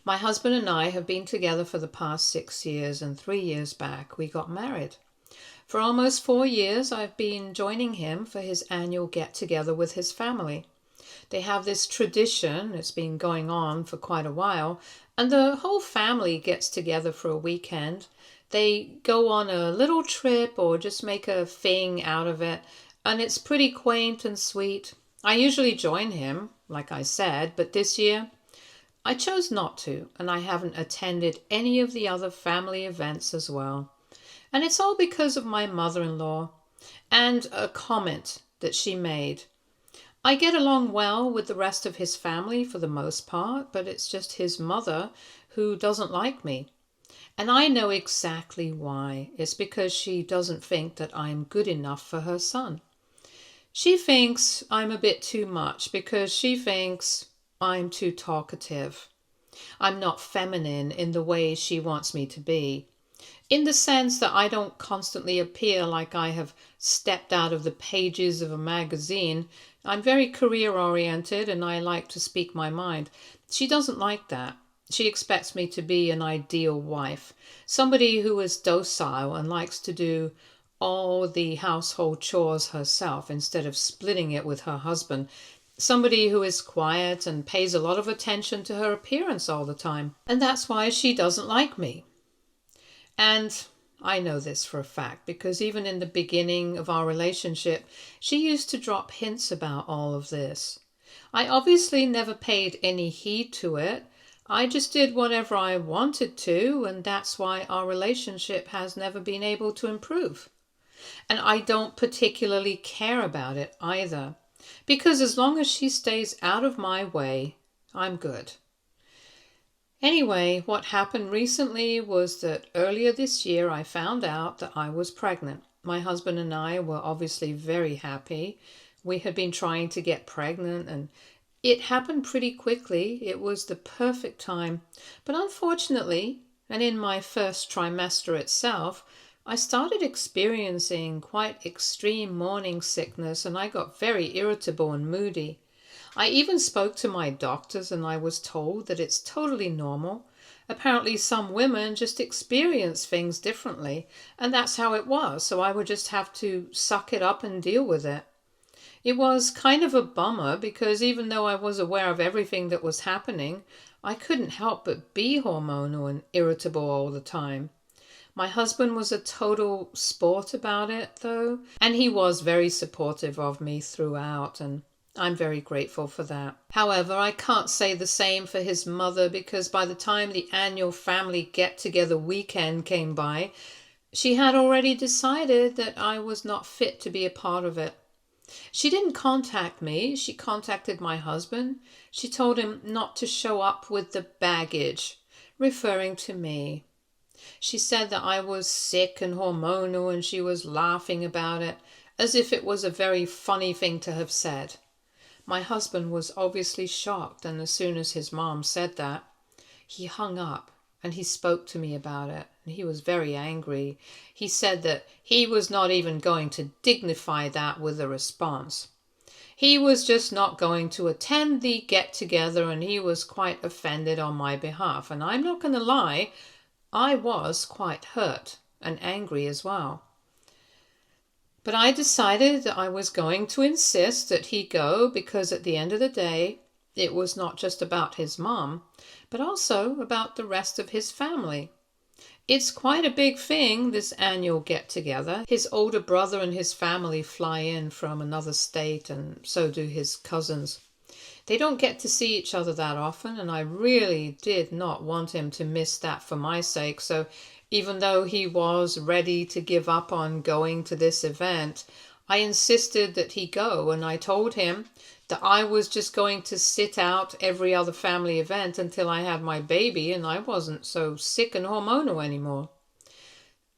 My husband and I have been together for the past 6 years, and 3 years back we got married. For almost 4 years I've been joining him for his annual get-together with his family. They have this tradition, it's been going on for quite a while, and the whole family gets together for a weekend. They go on a little trip or just make a thing out of it, and it's pretty quaint and sweet. I usually join him, like I said, but this year I chose not to, and I haven't attended any of the other family events as well. And it's all because of my mother-in-law and a comment that she made. I get along well with the rest of his family for the most part, but it's just his mother who doesn't like me. And I know exactly why. It's because she doesn't think that I'm good enough for her son. She thinks I'm a bit too much because she thinks I'm too talkative. I'm not feminine in the way she wants me to be, in the sense that I don't constantly appear like I have stepped out of the pages of a magazine. I'm very career-oriented and I like to speak my mind. She doesn't like that. She expects me to be an ideal wife, somebody who is docile and likes to do all the household chores herself instead of splitting it with her husband. Somebody who is quiet and pays a lot of attention to her appearance all the time. And that's why she doesn't like me. And I know this for a fact because even in the beginning of our relationship, she used to drop hints about all of this. I obviously never paid any heed to it. I just did whatever I wanted to, and that's why our relationship has never been able to improve. And I don't particularly care about it either, because as long as she stays out of my way, I'm good. Anyway, what happened recently was that earlier this year I found out that I was pregnant. My husband and I were obviously very happy. We had been trying to get pregnant and it happened pretty quickly. It was the perfect time. But unfortunately, and in my first trimester itself, I started experiencing quite extreme morning sickness and I got very irritable and moody. I even spoke to my doctors and I was told that it's totally normal. Apparently some women just experience things differently and that's how it was, so I would just have to suck it up and deal with it. It was kind of a bummer because even though I was aware of everything that was happening, I couldn't help but be hormonal and irritable all the time. My husband was a total sport about it though, and he was very supportive of me throughout, and I'm very grateful for that. However, I can't say the same for his mother because by the time the annual family get-together weekend came by, she had already decided that I was not fit to be a part of it. She didn't contact me, she contacted my husband. She told him not to show up with the baggage, referring to me. She said that I was sick and hormonal and she was laughing about it, as if it was a very funny thing to have said. My husband was obviously shocked, and as soon as his mom said that, he hung up and he spoke to me about it. And he was very angry. He said that he was not even going to dignify that with a response. He was just not going to attend the get-together and he was quite offended on my behalf. And I'm not going to lie, I was quite hurt and angry as well. But I decided that I was going to insist that he go because at the end of the day, it was not just about his mom, but also about the rest of his family. It's quite a big thing, this annual get-together. His older brother and his family fly in from another state, and so do his cousins. They don't get to see each other that often, and I really did not want him to miss that for my sake. So even though he was ready to give up on going to this event, I insisted that he go, and I told him that I was just going to sit out every other family event until I had my baby and I wasn't so sick and hormonal anymore.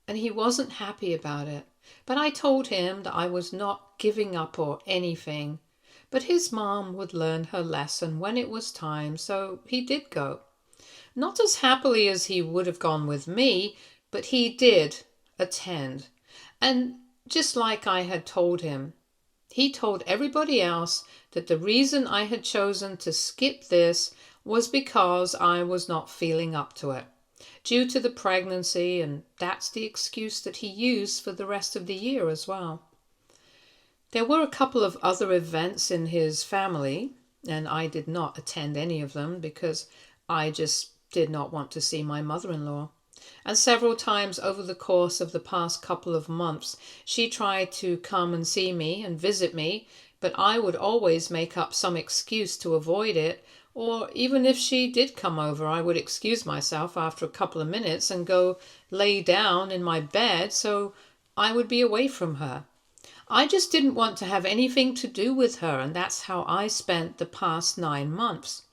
And he wasn't happy about it, but I told him that I was not giving up or anything. But his mom would learn her lesson when it was time, so he did go. Not as happily as he would have gone with me, but he did attend. And just like I had told him, he told everybody else that the reason I had chosen to skip this was because I was not feeling up to it due to the pregnancy, and that's the excuse that he used for the rest of the year as well. There were a couple of other events in his family, and I did not attend any of them because I just did not want to see my mother-in-law. And several times over the course of the past couple of months, she tried to come and see me and visit me, but I would always make up some excuse to avoid it, or even if she did come over, I would excuse myself after a couple of minutes and go lay down in my bed so I would be away from her. I just didn't want to have anything to do with her, and that's how I spent the past 9 months.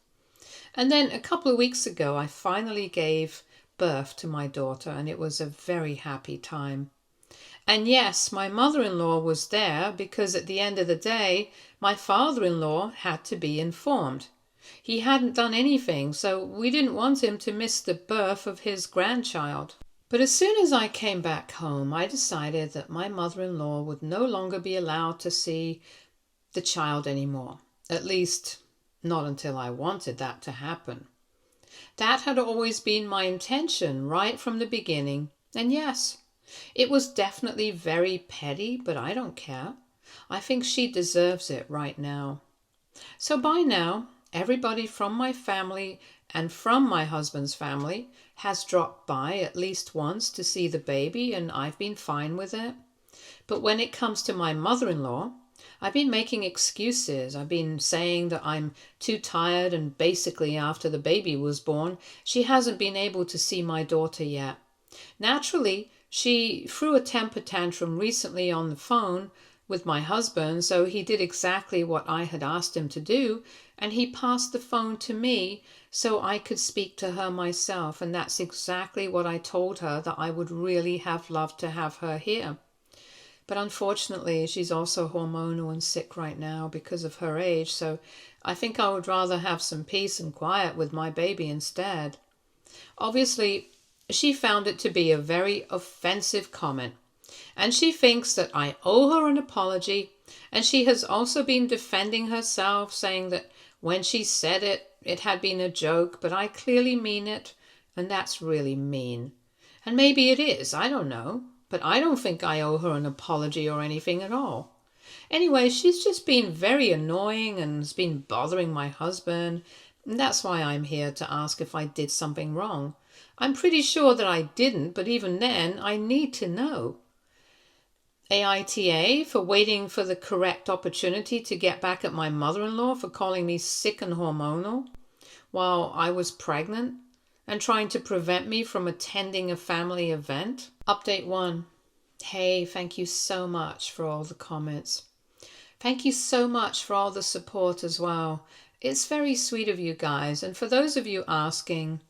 And then a couple of weeks ago, I finally gave birth to my daughter, and it was a very happy time. And yes, my mother-in-law was there because at the end of the day, my father-in-law had to be informed. He hadn't done anything, so we didn't want him to miss the birth of his grandchild. But as soon as I came back home, I decided that my mother-in-law would no longer be allowed to see the child anymore. At least, not until I wanted that to happen. That had always been my intention right from the beginning. And yes, it was definitely very petty, but I don't care. I think she deserves it right now. So by now, everybody from my family and from my husband's family has dropped by at least once to see the baby, and I've been fine with it. But when it comes to my mother-in-law, I've been making excuses. I've been saying that I'm too tired, and basically after the baby was born, she hasn't been able to see my daughter yet. Naturally, she threw a temper tantrum recently on the phone with my husband, so he did exactly what I had asked him to do, and he passed the phone to me so I could speak to her myself, and that's exactly what I told her that I would really have loved to have her here. But unfortunately, she's also hormonal and sick right now because of her age, so I think I would rather have some peace and quiet with my baby instead. Obviously, she found it to be a very offensive comment, and she thinks that I owe her an apology, and she has also been defending herself, saying that when she said it, it had been a joke, but I clearly mean it, and that's really mean. And maybe it is, I don't know, but I don't think I owe her an apology or anything at all. Anyway, she's just been very annoying and has been bothering my husband, and that's why I'm here to ask if I did something wrong. I'm pretty sure that I didn't, but even then, I need to know. AITA for waiting for the correct opportunity to get back at my mother-in-law for calling me sick and hormonal while I was pregnant and trying to prevent me from attending a family event. Update 1. Hey, thank you so much for all the comments. Thank you so much for all the support as well. It's very sweet of you guys. And for those of you asking,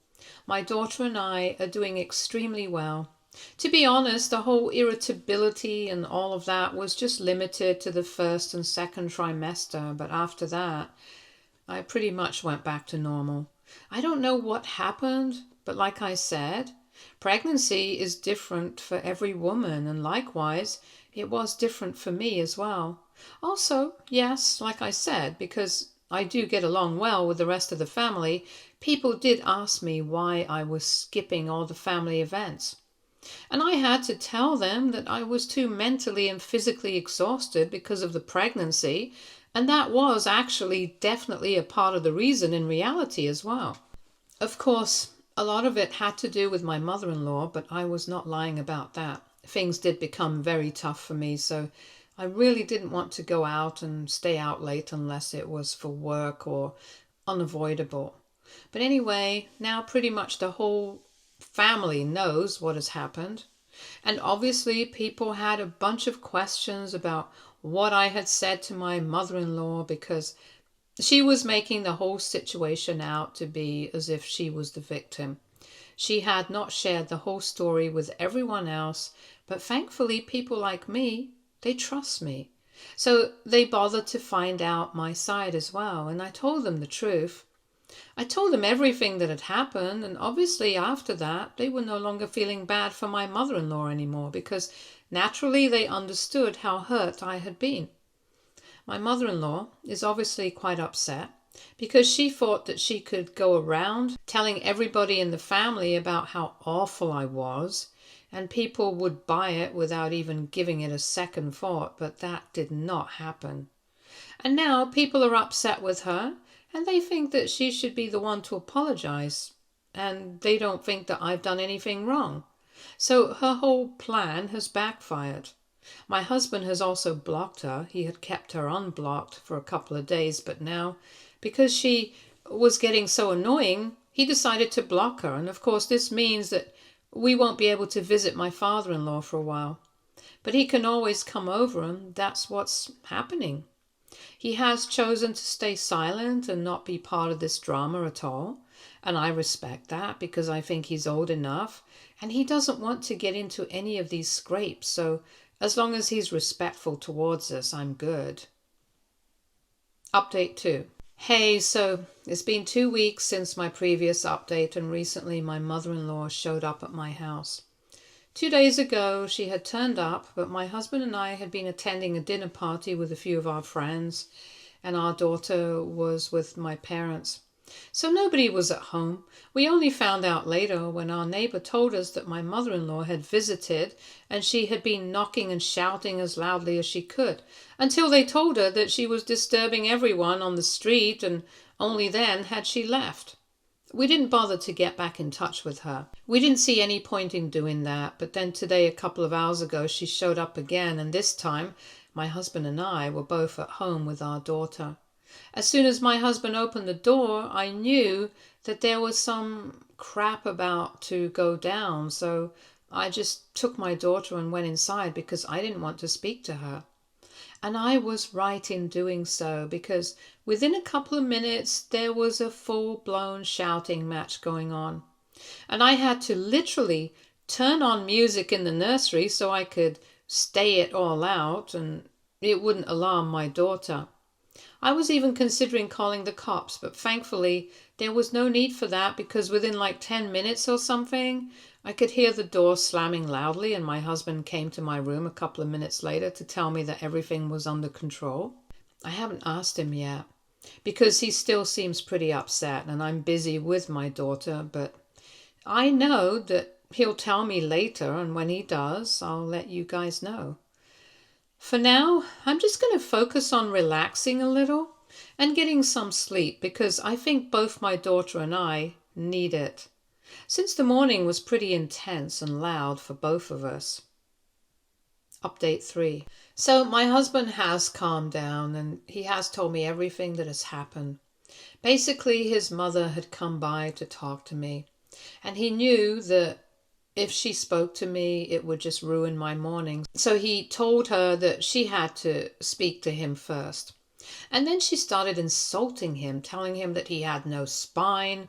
my daughter and I are doing extremely well. To be honest, the whole irritability and all of that was just limited to the first and second trimester, but after that, I pretty much went back to normal. I don't know what happened, but like I said, pregnancy is different for every woman, and likewise, it was different for me as well. Also, yes, like I said, because I do get along well with the rest of the family, people did ask me why I was skipping all the family events. And I had to tell them that I was too mentally and physically exhausted because of the pregnancy, and that was actually definitely a part of the reason in reality as well. Of course, a lot of it had to do with my mother-in-law, but I was not lying about that. Things did become very tough for me, so I really didn't want to go out and stay out late unless it was for work or unavoidable. But anyway, now pretty much the whole family knows what has happened. And obviously people had a bunch of questions about what I had said to my mother-in-law, because she was making the whole situation out to be as if she was the victim. She had not shared the whole story with everyone else, but thankfully people like me, they trust me. So they bothered to find out my side as well, and I told them the truth. I told them everything that had happened, and obviously after that they were no longer feeling bad for my mother-in-law anymore, because naturally they understood how hurt I had been. My mother-in-law is obviously quite upset, because she thought that she could go around telling everybody in the family about how awful I was, and people would buy it without even giving it a second thought, but that did not happen. And now people are upset with her, and they think that she should be the one to apologize, and they don't think that I've done anything wrong. So her whole plan has backfired. My husband has also blocked her. He had kept her unblocked for a couple of days, but now, because she was getting so annoying, he decided to block her. And of course, this means that we won't be able to visit my father-in-law for a while. But he can always come over, and that's what's happening. He has chosen to stay silent and not be part of this drama at all. And I respect that because I think he's old enough and he doesn't want to get into any of these scrapes. So as long as he's respectful towards us, I'm good. Update 2. Hey, so it's been 2 weeks since my previous update, and recently my mother-in-law showed up at my house. 2 days ago she had turned up, but my husband and I had been attending a dinner party with a few of our friends, and our daughter was with my parents. So nobody was at home. We only found out later when our neighbor told us that my mother-in-law had visited and she had been knocking and shouting as loudly as she could, until they told her that she was disturbing everyone on the street, and only then had she left. We didn't bother to get back in touch with her. We didn't see any point in doing that, but then today, a couple of hours ago, she showed up again, and this time my husband and I were both at home with our daughter. As soon as my husband opened the door, I knew that there was some crap about to go down, so I just took my daughter and went inside because I didn't want to speak to her. And I was right in doing so, because within a couple of minutes there was a full-blown shouting match going on. And I had to literally turn on music in the nursery so I could stay it all out and it wouldn't alarm my daughter. I was even considering calling the cops, but thankfully there was no need for that, because within like 10 minutes or something, I could hear the door slamming loudly, and my husband came to my room a couple of minutes later to tell me that everything was under control. I haven't asked him yet, because he still seems pretty upset, and I'm busy with my daughter, but I know that he'll tell me later, and when he does, I'll let you guys know. For now, I'm just going to focus on relaxing a little and getting some sleep, because I think both my daughter and I need it, since the morning was pretty intense and loud for both of us. Update 3. So my husband has calmed down and he has told me everything that has happened. Basically, his mother had come by to talk to me, and he knew that if she spoke to me, it would just ruin my morning. So he told her that she had to speak to him first. And then she started insulting him, telling him that he had no spine,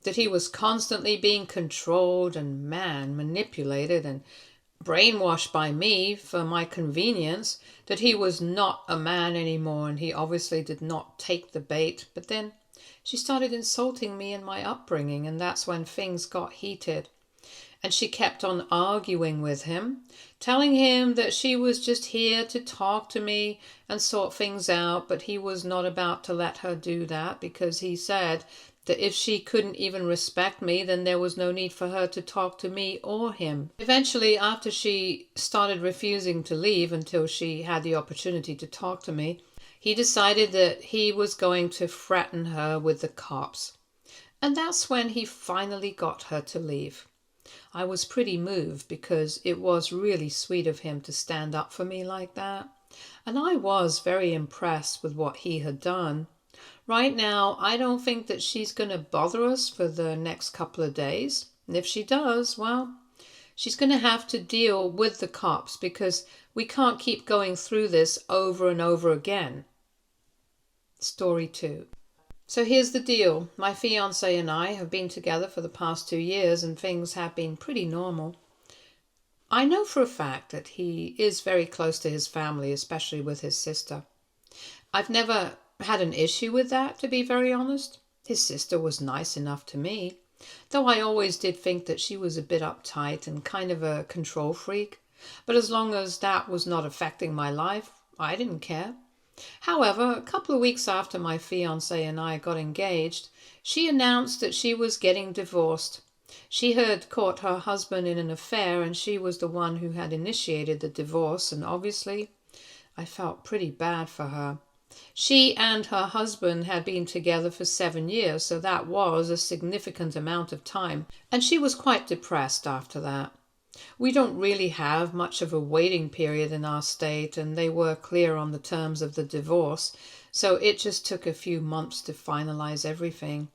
that he was constantly being controlled and manipulated and brainwashed by me for my convenience, that he was not a man anymore, and he obviously did not take the bait. But then she started insulting me and my upbringing, and that's when things got heated. And she kept on arguing with him, telling him that she was just here to talk to me and sort things out, but he was not about to let her do that, because he said that if she couldn't even respect me, then there was no need for her to talk to me or him. Eventually, after she started refusing to leave until she had the opportunity to talk to me, he decided that he was going to threaten her with the cops. And that's when he finally got her to leave. I was pretty moved, because it was really sweet of him to stand up for me like that. And I was very impressed with what he had done. Right now, I don't think that she's going to bother us for the next couple of days. And if she does, well, she's going to have to deal with the cops, because we can't keep going through this over and over again. Story 2. So here's the deal. My fiancé and I have been together for the past 2 years, and things have been pretty normal. I know for a fact that he is very close to his family, especially with his sister. I've never had an issue with that, to be very honest. His sister was nice enough to me, though I always did think that she was a bit uptight and kind of a control freak. But as long as that was not affecting my life, I didn't care. However, a couple of weeks after my fiance and I got engaged, she announced that she was getting divorced. She had caught her husband in an affair and she was the one who had initiated the divorce, and obviously I felt pretty bad for her. She and her husband had been together for 7 years, so that was a significant amount of time, and she was quite depressed after that. We don't really have much of a waiting period in our state, and they were clear on the terms of the divorce, so it just took a few months to finalize everything.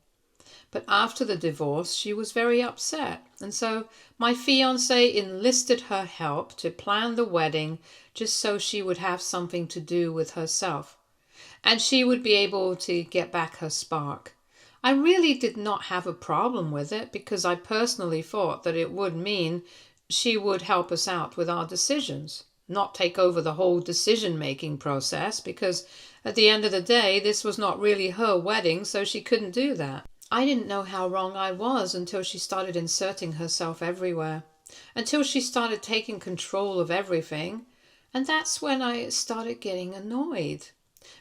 But after the divorce, she was very upset, and so my fiance enlisted her help to plan the wedding just so she would have something to do with herself, and she would be able to get back her spark. I really did not have a problem with it because I personally thought that it would mean she would help us out with our decisions, not take over the whole decision-making process, because at the end of the day, this was not really her wedding, so she couldn't do that. I didn't know how wrong I was until she started inserting herself everywhere, until she started taking control of everything, and that's when I started getting annoyed.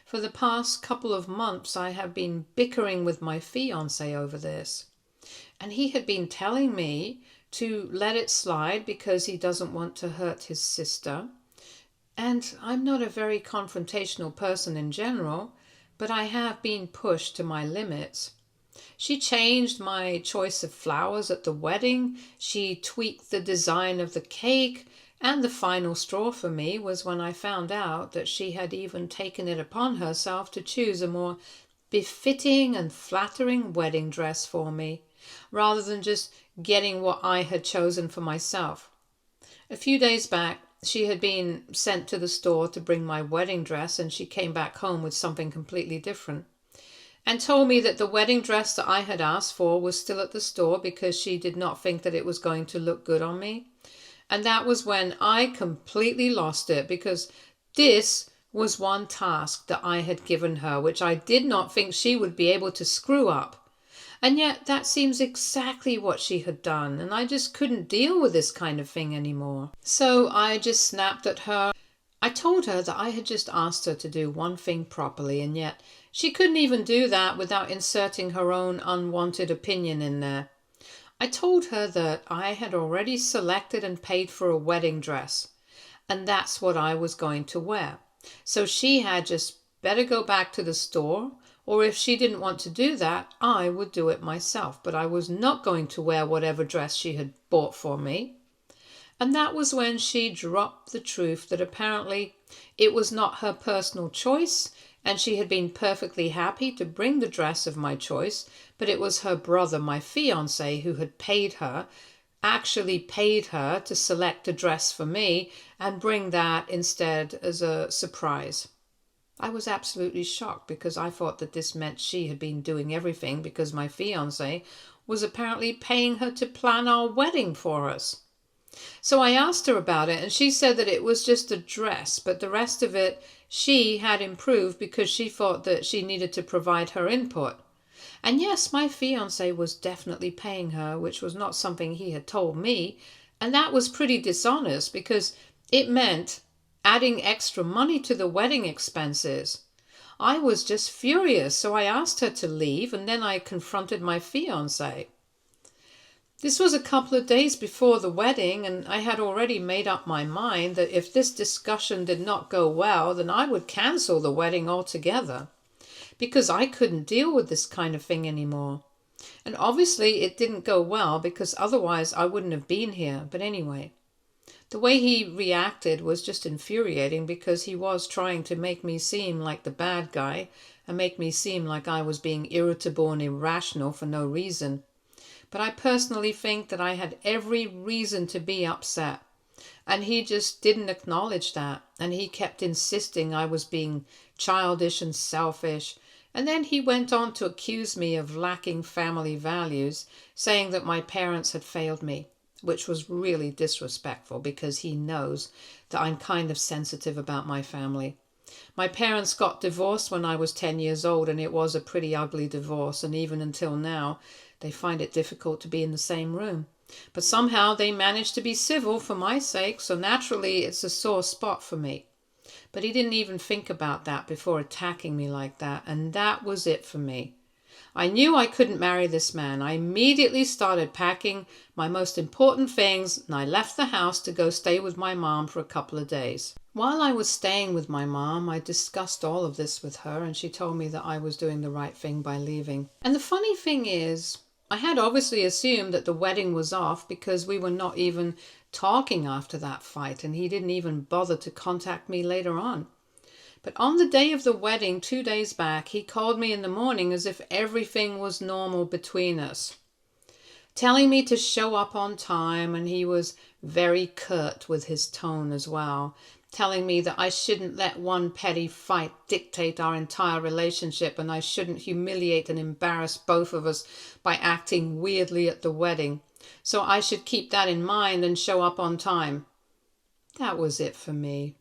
For the past couple of months, I have been bickering with my fiancé over this, and he had been telling me to let it slide because he doesn't want to hurt his sister. And I'm not a very confrontational person in general, but I have been pushed to my limits. She changed my choice of flowers at the wedding, she tweaked the design of the cake, and the final straw for me was when I found out that she had even taken it upon herself to choose a more befitting and flattering wedding dress for me, rather than just getting what I had chosen for myself. A few days back, she had been sent to the store to bring my wedding dress, and she came back home with something completely different, and told me that the wedding dress that I had asked for was still at the store because she did not think that it was going to look good on me. And that was when I completely lost it, because this was one task that I had given her, which I did not think she would be able to screw up. And yet that seems exactly what she had done, and I just couldn't deal with this kind of thing anymore. So I just snapped at her. I told her that I had just asked her to do one thing properly, and yet she couldn't even do that without inserting her own unwanted opinion in there. I told her that I had already selected and paid for a wedding dress, and that's what I was going to wear. So she had just better go back to the store, or if she didn't want to do that, I would do it myself. But I was not going to wear whatever dress she had bought for me. And that was when she dropped the truth that apparently it was not her personal choice, and she had been perfectly happy to bring the dress of my choice, but it was her brother, my fiancé, who had actually paid her to select a dress for me and bring that instead as a surprise. I was absolutely shocked because I thought that this meant she had been doing everything because my fiancé was apparently paying her to plan our wedding for us. So I asked her about it, and she said that it was just a dress, but the rest of it she had improved because she thought that she needed to provide her input. And yes, my fiancé was definitely paying her, which was not something he had told me, and that was pretty dishonest because it meant adding extra money to the wedding expenses. I was just furious, so I asked her to leave, and then I confronted my fiancé. This was a couple of days before the wedding, and I had already made up my mind that if this discussion did not go well, then I would cancel the wedding altogether, because I couldn't deal with this kind of thing anymore. And obviously it didn't go well because otherwise I wouldn't have been here. But anyway, the way he reacted was just infuriating because he was trying to make me seem like the bad guy and make me seem like I was being irritable and irrational for no reason. But I personally think that I had every reason to be upset. And he just didn't acknowledge that. And he kept insisting I was being childish and selfish. And then he went on to accuse me of lacking family values, saying that my parents had failed me, which was really disrespectful because he knows that I'm kind of sensitive about my family. My parents got divorced when I was 10 years old, and it was a pretty ugly divorce, and even until now, they find it difficult to be in the same room. But somehow they managed to be civil for my sake, so naturally it's a sore spot for me. But he didn't even think about that before attacking me like that, and that was it for me. I knew I couldn't marry this man. I immediately started packing my most important things, and I left the house to go stay with my mom for a couple of days. While I was staying with my mom, I discussed all of this with her, and she told me that I was doing the right thing by leaving. And the funny thing is, I had obviously assumed that the wedding was off because we were not even talking after that fight, and he didn't even bother to contact me later on. But on the day of the wedding, 2 days back, he called me in the morning as if everything was normal between us, telling me to show up on time, and he was very curt with his tone as well, telling me that I shouldn't let one petty fight dictate our entire relationship, and I shouldn't humiliate and embarrass both of us by acting weirdly at the wedding. So I should keep that in mind and show up on time. That was it for me.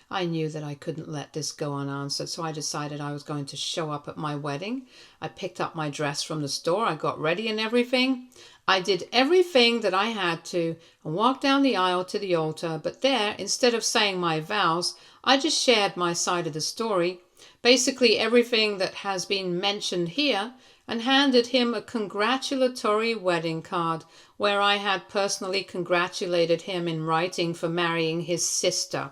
I knew that I couldn't let this go unanswered, so I decided I was going to show up at my wedding. I picked up my dress from the store, I got ready and everything. I did everything that I had to and walked down the aisle to the altar, but there, instead of saying my vows, I just shared my side of the story, basically everything that has been mentioned here, and handed him a congratulatory wedding card where I had personally congratulated him in writing for marrying his sister.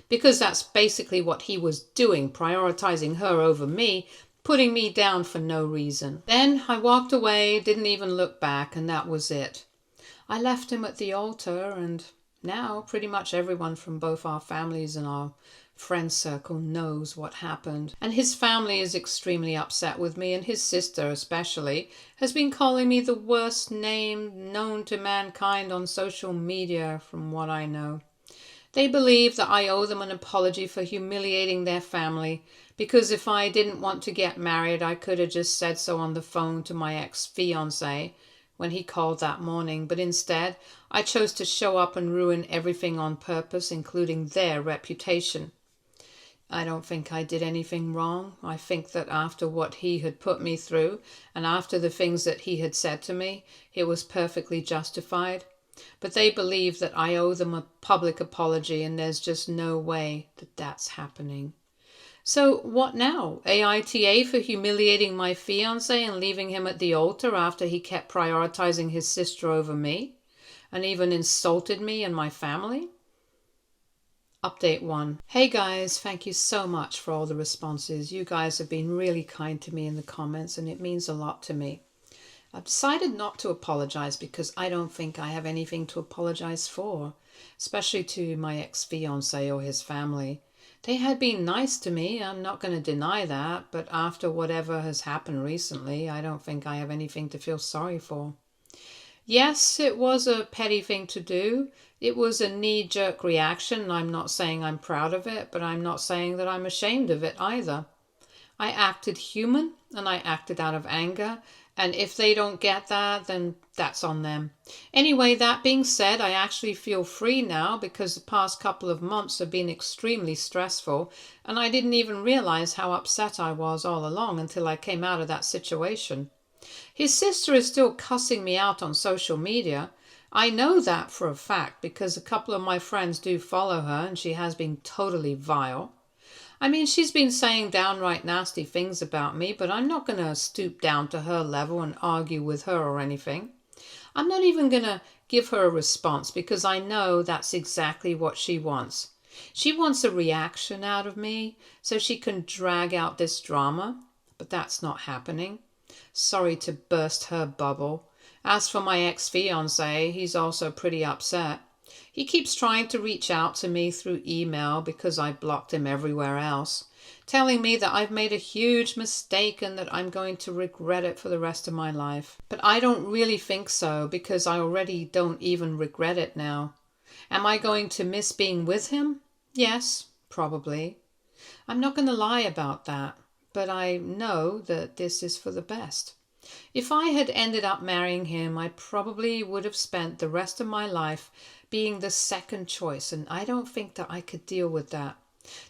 Because that's basically what he was doing, prioritizing her over me, putting me down for no reason. Then I walked away, didn't even look back, and that was it. I left him at the altar, and now pretty much everyone from both our families and our friend circle knows what happened. And his family is extremely upset with me, and his sister especially has been calling me the worst name known to mankind on social media, from what I know. They believe that I owe them an apology for humiliating their family, because if I didn't want to get married, I could have just said so on the phone to my ex-fiancé when he called that morning. But instead, I chose to show up and ruin everything on purpose, including their reputation. I don't think I did anything wrong. I think that after what he had put me through, and after the things that he had said to me, it was perfectly justified. But they believe that I owe them a public apology, and there's just no way that that's happening. So what now? AITA for humiliating my fiancé and leaving him at the altar after he kept prioritizing his sister over me, and even insulted me and my family? Update 1. Hey guys, thank you so much for all the responses. You guys have been really kind to me in the comments, and it means a lot to me. I've decided not to apologize because I don't think I have anything to apologize for, especially to my ex-fiancé or his family. They had been nice to me, I'm not going to deny that, but after whatever has happened recently, I don't think I have anything to feel sorry for. Yes, it was a petty thing to do. It was a knee-jerk reaction. I'm not saying I'm proud of it, but I'm not saying that I'm ashamed of it either. I acted human, and I acted out of anger, and if they don't get that, then that's on them. Anyway, that being said, I actually feel free now because the past couple of months have been extremely stressful, and I didn't even realize how upset I was all along until I came out of that situation. His sister is still cussing me out on social media. I know that for a fact because a couple of my friends do follow her, and she has been totally vile. I mean, she's been saying downright nasty things about me, but I'm not going to stoop down to her level and argue with her or anything. I'm not even going to give her a response because I know that's exactly what she wants. She wants a reaction out of me so she can drag out this drama, but that's not happening. Sorry to burst her bubble. As for my ex-fiancé, he's also pretty upset. He keeps trying to reach out to me through email because I blocked him everywhere else, telling me that I've made a huge mistake and that I'm going to regret it for the rest of my life. But I don't really think so because I already don't even regret it now. Am I going to miss being with him? Yes, probably. I'm not going to lie about that, but I know that this is for the best. If I had ended up marrying him, I probably would have spent the rest of my life being the second choice, and I don't think that I could deal with that.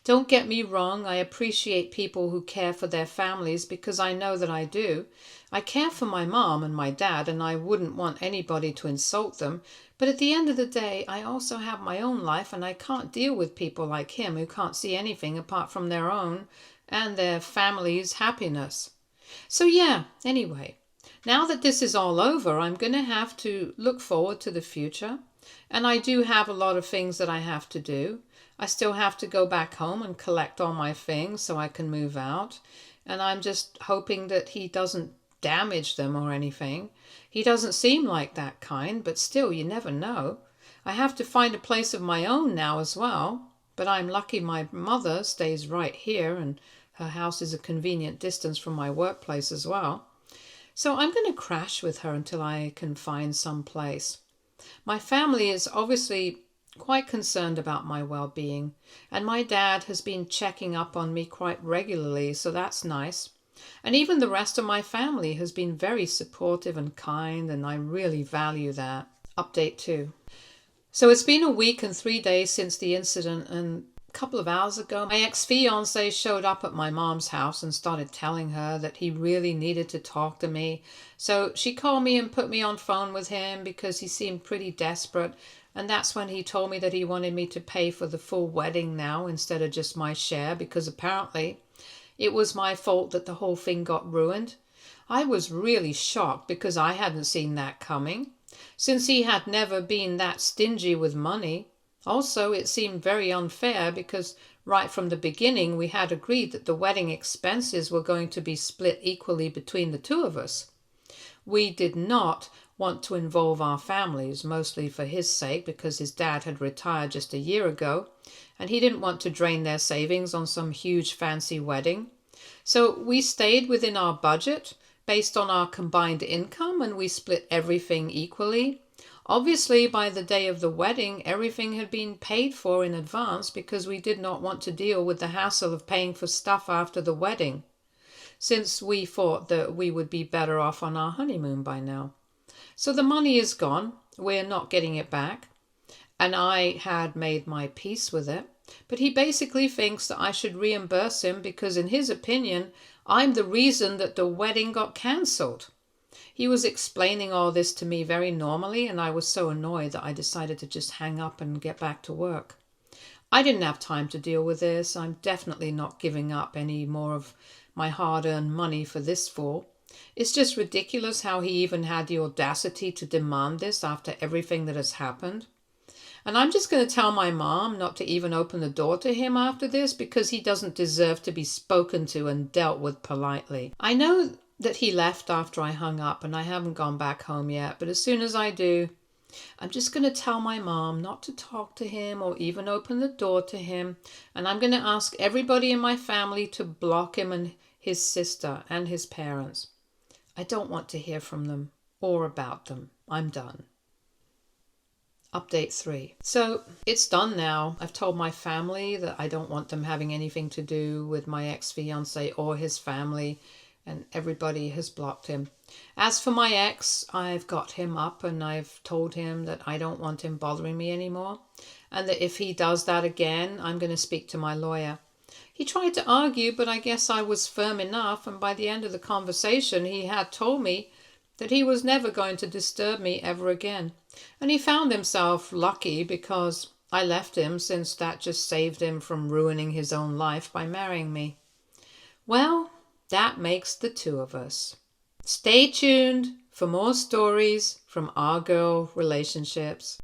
Don't get me wrong, I appreciate people who care for their families because I know that I do. I care for my mom and my dad, and I wouldn't want anybody to insult them. But at the end of the day, I also have my own life, and I can't deal with people like him who can't see anything apart from their own and their family's happiness. So, yeah, anyway, now that this is all over, I'm going to have to look forward to the future. And I do have a lot of things that I have to do. I still have to go back home and collect all my things so I can move out. And I'm just hoping that he doesn't damage them or anything. He doesn't seem like that kind, but still, you never know. I have to find a place of my own now as well. But I'm lucky my mother stays right here, and her house is a convenient distance from my workplace as well. So I'm going to crash with her until I can find some place. My family is obviously quite concerned about my well-being, and my dad has been checking up on me quite regularly, so that's nice. And even the rest of my family has been very supportive and kind, and I really value that. Update 2. So it's been a week and 3 days since the incident, and a couple of hours ago, my ex-fiance showed up at my mom's house and started telling her that he really needed to talk to me. So she called me and put me on phone with him because he seemed pretty desperate. And that's when he told me that he wanted me to pay for the full wedding now instead of just my share, because apparently it was my fault that the whole thing got ruined. I was really shocked because I hadn't seen that coming, since he had never been that stingy with money. Also, it seemed very unfair because right from the beginning we had agreed that the wedding expenses were going to be split equally between the two of us. We did not want to involve our families, mostly for his sake because his dad had retired just a year ago and he didn't want to drain their savings on some huge fancy wedding. So we stayed within our budget based on our combined income, and we split everything equally. Obviously, by the day of the wedding, everything had been paid for in advance because we did not want to deal with the hassle of paying for stuff after the wedding, since we thought that we would be better off on our honeymoon by now. So the money is gone. We're not getting it back. And I had made my peace with it. But he basically thinks that I should reimburse him because, in his opinion, I'm the reason that the wedding got cancelled. He was explaining all this to me very normally, and I was so annoyed that I decided to just hang up and get back to work. I didn't have time to deal with this. I'm definitely not giving up any more of my hard-earned money for this fall. It's just ridiculous how he even had the audacity to demand this after everything that has happened. And I'm just going to tell my mom not to even open the door to him after this because he doesn't deserve to be spoken to and dealt with politely. I know that he left after I hung up and I haven't gone back home yet, but as soon as I do, I'm just going to tell my mom not to talk to him or even open the door to him, and I'm going to ask everybody in my family to block him and his sister and his parents. I don't want to hear from them or about them. I'm done. Update 3. So it's done now. I've told my family that I don't want them having anything to do with my ex-fiance or his family, and everybody has blocked him. As for my ex, I've got him up and I've told him that I don't want him bothering me anymore, and that if he does that again, I'm going to speak to my lawyer. He tried to argue, but I guess I was firm enough, and by the end of the conversation he had told me that he was never going to disturb me ever again. And he found himself lucky because I left him, since that just saved him from ruining his own life by marrying me. Well, that makes the two of us. Stay tuned for more stories from our girl relationships.